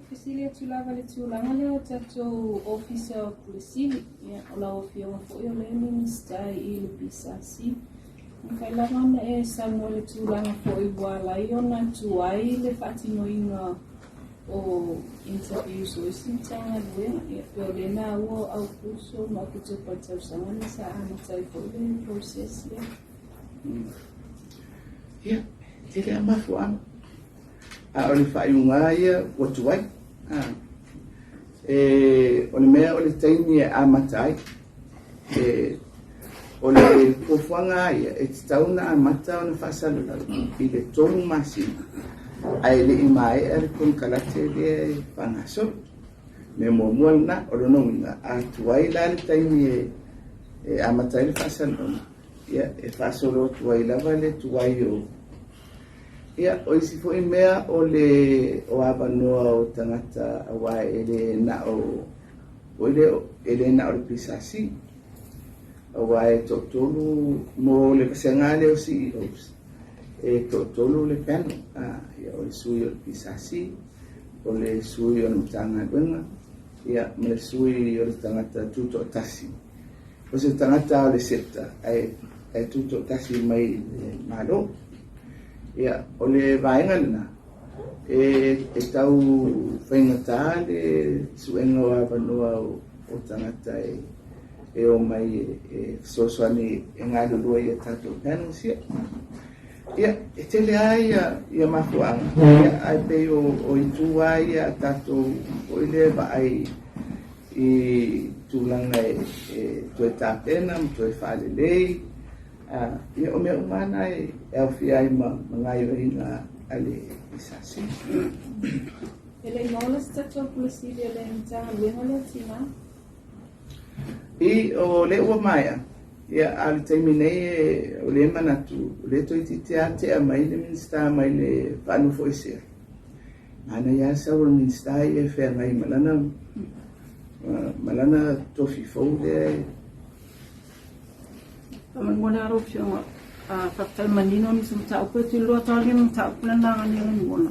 Fisilia tulava le tulanga leo tatou officer o pulisili ia o la ofia fo yo le minister I le bisasi. Mkailanga e sango le tulanga fo I wala iona tuai le fatinoina o interviews o sintanga luenga ia pe le na wo au kurso ma kuto pa tau sanga sa ana tai fo le process ia. Ia, tele amafu ama. O le whaiunga ia o tuai. O le mea o le taimi e amatai. O le pofuanga ia e te tauna amata o le whasalula I le tongu masina. Ai le imae e le kon kalate le whangasoro. Me mua na o le nonga a tuai la le taimi e amatai le whasalula. Ia e whasoro tuai lava le tuai o ia o isi fo I mea o le o awanoa o tangata awa ele na o ele na o le pisasi awa e totolu mo le pasangale o CEOs e totolu le panel ia o le sui o le pisasi o le sui o le mtanga duenga ia me le sui o le tangata tuto tasi o se tangata o le septa e tuto tasi mai malo ia o le vaenga lena e tau whaingata le suenga o awanoa o tangata e o mai sosoani e ngā lulua I a tātou panels ia e tele ai ia mafuanga ia ai pe o itua ia tātou o ile va ai I tūlanga e tue tāpena tue whaalelei ia o mea umana e awhi ai mangai o inga ale isasi. Ele imolas tatou pulisili ele mtanga luenga le tina? I o le ua maia, ia ale taimi nei o le manatu, o le toi tite ate a mai le minsta mai le whanu foisea. Ana ia sa o le minsta I e whea ngai malana tofi fau le Mangona ro fionga fatal manino ni sumta ko ti lo ta ni mta ko na ngani ngona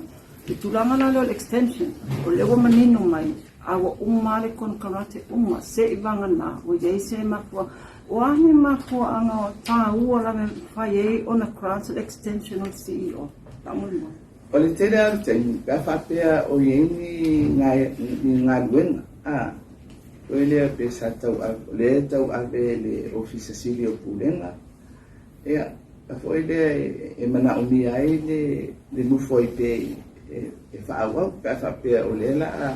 tulanga la lo extension o le manino mai awa umale kon karate se ivanga na o ye se ma ko o ani ma ko anga ta u la me faye on a cross extension of CEO tamuno o le tele al ten ka fa pe o ye ni ngai wen o le pesa tau ave le office silio pulenga ia fo ile e mana umi ai le mufo I pe e fa wa ka fa pe o le la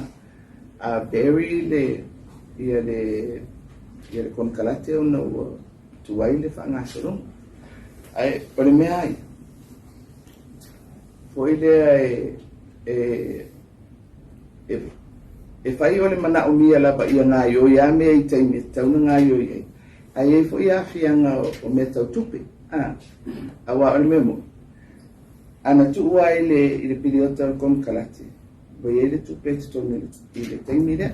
a berry le ia le kon kalate o no tu ai le fa ngasoro ai o le mea ai fo ile e fai o le mana o mia lava ia ngā yo ia mea I taimi tauna ngā yo ia ai e fo ia fianga o me tau tupe awa o le memo ana tu ua I le piliota o kon kalate bo ia le tupe te tonu I le taimi le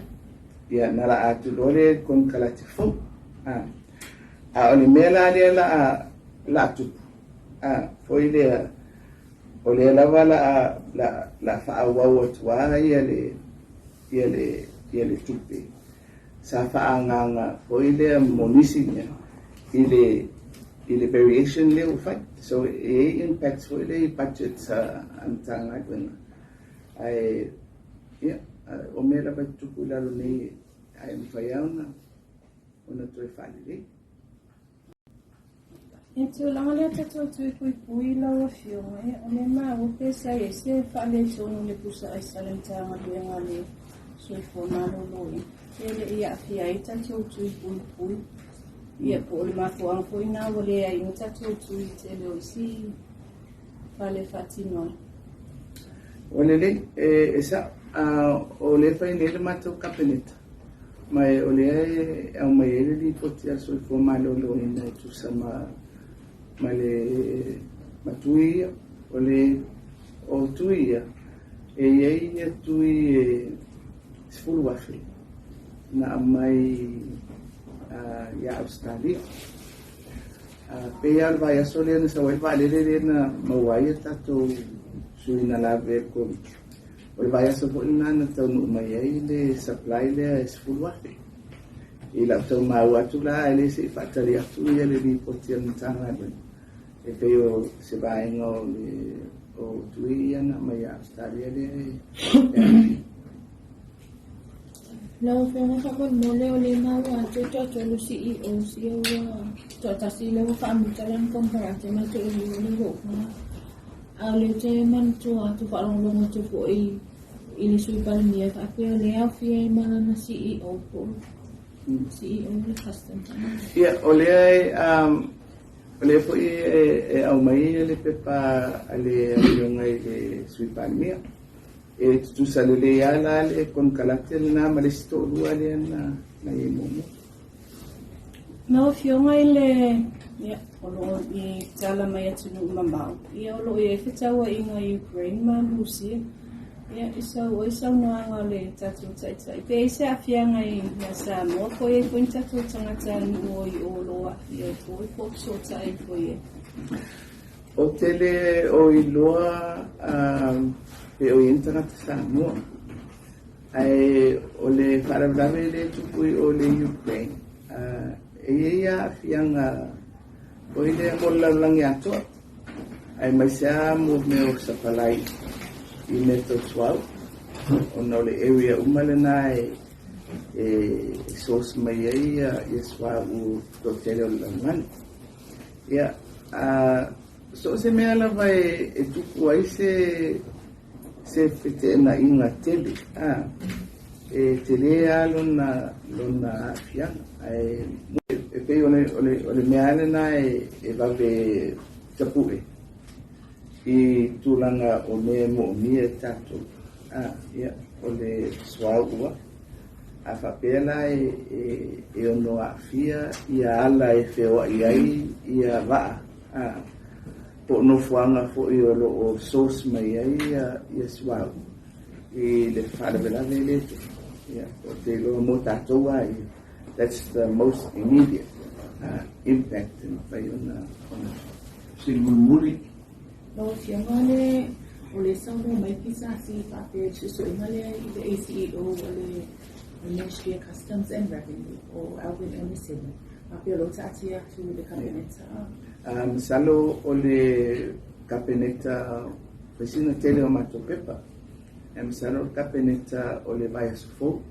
ia nara atu lore kon kalate fo o le mea la lea la tupu fo I le o le lava la whaawau atua ia le tupe sa whaanganga o ile monisi nia ile variation le ufai so impacts o ile budget sa antanga wena ai o mera ba tupu la lo nei ai mfaiauna ona toi fali Into langa le tatou pui la o fionga o le ma o pesa e se fale sono le pusa ai salentanga luenga le sufo maloloi. Ele ia fia I tatou pui. Ia po le mafuanga po ina o le ai no tatou te le o si fale fatino. o le sa o le fai le matou kapeneta mai o le au mai ele li potia sufo maloloi na tu sama ma le matuia o le o tuia e ia tui sfulu wafi na mai ia Australia pe al vai asole na sa vai vale le na mawai tato sui na lave ko o le vai asa fo'i na tau nu mai ai le supply le e sefulu afe. I la tau mau atu la ele se whaatari atu ia le ripoti al mtanga e peo se vaenga o tui ia na mai a Australia le Lau whenga whakon mole o le mau a te tōtolo CEO si au tōtasi leo whaamutaran komparate ma te uri o le hōkuna. A le te mantu a tu whaarongrongo te po i le sui palimia ka apea le au fia i malana CEO po. CEO le custom. Ia, o le ai, po i au mai le pepa ale ngai le sui palimia. E tutusa le ala le kon kalate le na malesto lua le na e momo. Nau fionga i le olo i tala mai atu nu mamau. I olo i e whitaua i ngā Ukraine ma Lucia. Ia isau noanga le tatu taitai. Pe i se awhianga i ngā Samoa ko e koin tatu tangata nuo i olo a i e ko i pop so tai ko e. O tele o i loa pe o intera te Samoa. Ai o le wharawarawe le tupui o le Ukraine. E ia whianga o i le molaulangi atoa. Ai mai sea mo me o sapalai i meto tuau. O na o le area umale na e sos mai ai i swa u totele o langani. Ia, so se mea lava e tuku ai se fete na inga tele, e tele a lona fianga, e pei ole mea na e vawe tapue, i tūlanga o me mo mie tatu, ia, ole swau ua, a whapela e ono a fia, ia ala e whewa i ai, ia waa, po no fuanga fo i olo o sos mai ai ia swau i le wharebela le ia o te lo mo tātou ai. That's the most immediate impact in whai ona Silmulmuli. Nau fionga le o le sauno mai pisa si pape suso inga le i le ACEO o le Ministry of Customs and Revenue o Alvin Emisini. Pape o lo taati atu le kabineta. Salo o le kapeneta pesina tele o mato pepa. Salo o kapeneta o le vai sufo.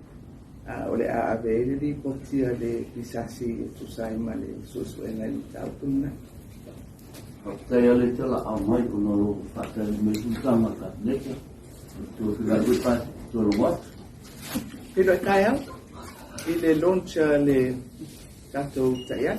O le aavele li potia le pisasi tusai ma le susu e nai tau tuna. Kaya le tala au mai kono lo whakari me kutama ka neka. Tu whika wipa tu lo wat. Pilo e kai au. I le launch le tato taian.